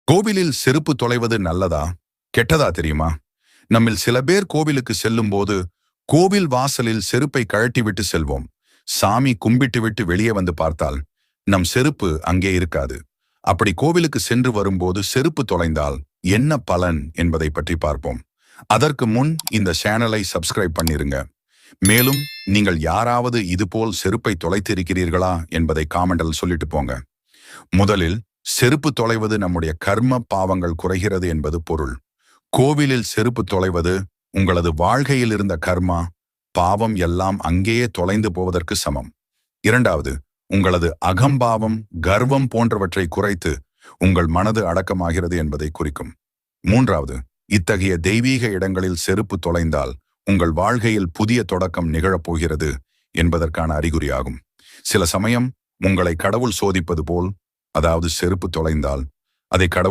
கோவிலில் செருப்பு தொலைவது நல்லதா கெட்டதா தெரியுமா? நம்மில் சில பேர் கோவிலுக்கு செல்லும் போது கோவில் வாசலில் செருப்பை கழட்டிவிட்டு செல்வோம். சாமி கும்பிட்டு விட்டு வெளியே வந்து பார்த்தால் நம் செருப்பு அங்கே இருக்காது. அப்படி கோவிலுக்கு சென்று வரும்போது செருப்பு தொலைந்தால் என்ன பலன் என்பதை பற்றி பார்ப்போம். அதற்கு முன் இந்த சேனலை சப்ஸ்கிரைப் பண்ணிருங்க. மேலும் நீங்கள் யாராவது இதுபோல் செருப்பை தொலைத்திருக்கிறீர்களா என்பதை காமெண்டில் சொல்லிட்டு போங்க. முதலில், செருப்பு தொலைவது நம்முடைய கர்ம பாவங்கள் குறைகிறது என்பது பொருள். கோவிலில் செருப்பு தொலைவது உங்களது வாழ்க்கையில் இருந்த கர்மா பாவம் எல்லாம் அங்கேயே தொலைந்து போவதற்கு சமம். இரண்டாவது, உங்களது அகம்பாவம் கர்வம் போன்றவற்றை குறைத்து உங்கள் மனது அடக்கமாகிறது என்பதை குறிக்கும். மூன்றாவது, இத்தகைய தெய்வீக இடங்களில் செருப்பு தொலைந்தால் உங்கள் வாழ்க்கையில் புதிய தொடக்கம் நிகழப்போகிறது என்பதற்கான அறிகுறியாகும். சில சமயம் உங்களை கடவுள் சோதிப்பது போல், அதாவது செருப்பு தொலைந்தால் அதை கடவுள்